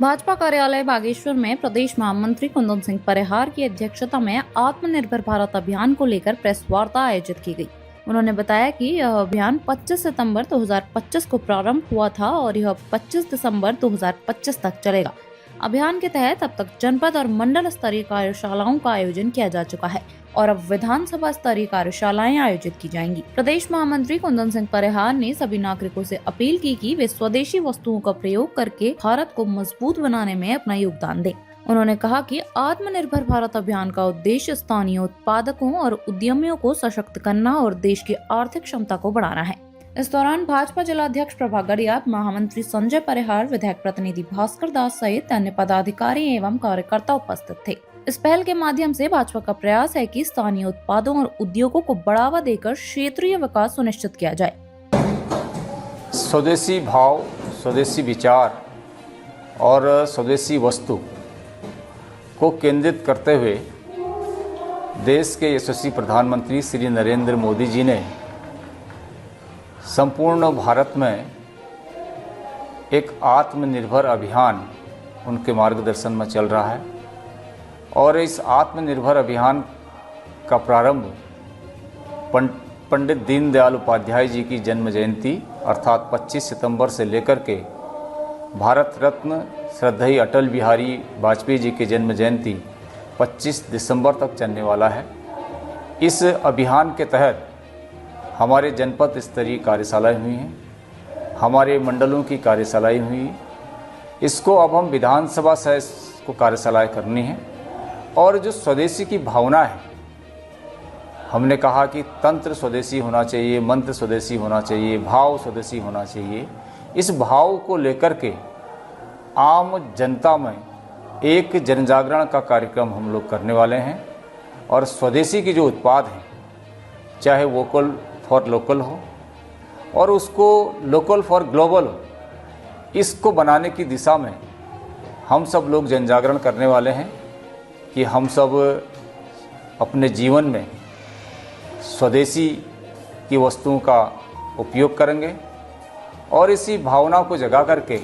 भाजपा कार्यालय बागेश्वर में प्रदेश महामंत्री कुंदन सिंह परिहार की अध्यक्षता में आत्मनिर्भर भारत अभियान को लेकर प्रेस वार्ता आयोजित की गई। उन्होंने बताया कि यह अभियान 25 सितंबर 2025 को प्रारंभ हुआ था और यह 25 दिसंबर 2025 तक चलेगा। अभियान के तहत अब तक जनपद और मंडल स्तरीय कार्यशालाओं का आयोजन किया जा चुका है और अब विधानसभा स्तरीय कार्यशालाएं आयोजित की जाएंगी। प्रदेश महामंत्री कुंदन सिंह परिहार ने सभी नागरिकों से अपील की कि वे स्वदेशी वस्तुओं का प्रयोग करके भारत को मजबूत बनाने में अपना योगदान दें। उन्होंने कहा कि आत्मनिर्भर भारत अभियान का उद्देश्य स्थानीय उत्पादकों और उद्यमियों को सशक्त करना और देश की आर्थिक क्षमता को बढ़ाना है। इस दौरान भाजपा जिलाध्यक्ष प्रभा गड़िया, महामंत्री संजय परिहार, विधायक प्रतिनिधि भास्कर दास सहित अन्य पदाधिकारी एवं कार्यकर्ता उपस्थित थे। इस पहल के माध्यम से भाजपा का प्रयास है कि स्थानीय उत्पादों और उद्योगों को बढ़ावा देकर क्षेत्रीय विकास सुनिश्चित किया जाए। स्वदेशी भाव, स्वदेशी विचार और स्वदेशी वस्तु को केंद्रित करते हुए देश के यशस्वी प्रधानमंत्री श्री नरेंद्र मोदी जी ने संपूर्ण भारत में एक आत्मनिर्भर अभियान उनके मार्गदर्शन में चल रहा है और इस आत्मनिर्भर अभियान का प्रारंभ पंडित दीनदयाल उपाध्याय जी की जन्म जयंती अर्थात 25 सितंबर से लेकर के भारत रत्न श्रद्धेय अटल बिहारी वाजपेयी जी की जन्म जयंती 25 दिसंबर तक चलने वाला है। इस अभियान के तहत हमारे जनपद स्तरीय कार्यशालाएं हुई हैं, हमारे मंडलों की कार्यशालाएं हुई। इसको अब हम विधानसभा से को कार्यशालाएं करनी है और जो स्वदेशी की भावना है, हमने कहा कि तंत्र स्वदेशी होना चाहिए, मंत्र स्वदेशी होना चाहिए, भाव स्वदेशी होना चाहिए। इस भाव को लेकर के आम जनता में एक जनजागरण का कार्यक्रम हम लोग करने वाले हैं और स्वदेशी की जो उत्पाद हैं, चाहे वोकल फॉर लोकल हो और उसको लोकल फॉर ग्लोबल हो, इसको बनाने की दिशा में हम सब लोग जनजागरण करने वाले हैं कि हम सब अपने जीवन में स्वदेशी की वस्तुओं का उपयोग करेंगे और इसी भावना को जगा करके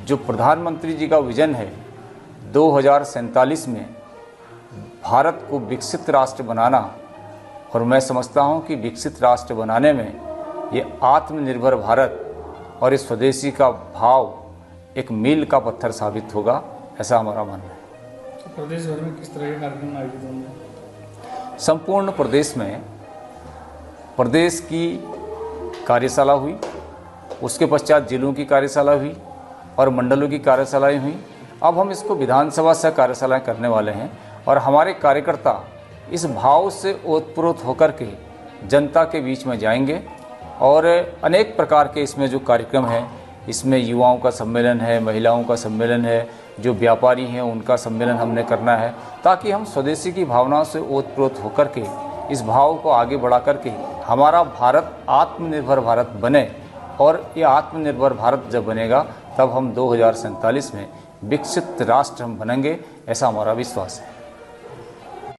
जो प्रधानमंत्री जी का विजन है 2047 में भारत को विकसित राष्ट्र बनाना, और मैं समझता हूं कि विकसित राष्ट्र बनाने में ये आत्मनिर्भर भारत और इस स्वदेशी का भाव एक मील का पत्थर साबित होगा, ऐसा हमारा मानना है। तो प्रदेश भर में किस तरह के कार्यक्रम आयोजित होंगे? संपूर्ण प्रदेश में प्रदेश की कार्यशाला हुई, उसके पश्चात जिलों की कार्यशाला हुई और मंडलों की कार्यशालाएं हुई। अब हम इसको विधानसभा से कार्यशालाएं करने वाले हैं और हमारे कार्यकर्ता इस भाव से ओतप्रोत होकर के जनता के बीच में जाएंगे और अनेक प्रकार के इसमें जो कार्यक्रम हैं, इसमें युवाओं का सम्मेलन है, महिलाओं का सम्मेलन है, जो व्यापारी हैं उनका सम्मेलन हमने करना है, ताकि हम स्वदेशी की भावना से ओतप्रोत होकर के इस भाव को आगे बढ़ा करके हमारा भारत आत्मनिर्भर भारत बने। और ये आत्मनिर्भर भारत जब बनेगा तब हम 2047 में विकसित राष्ट्र हम बनेंगे, ऐसा हमारा विश्वास है।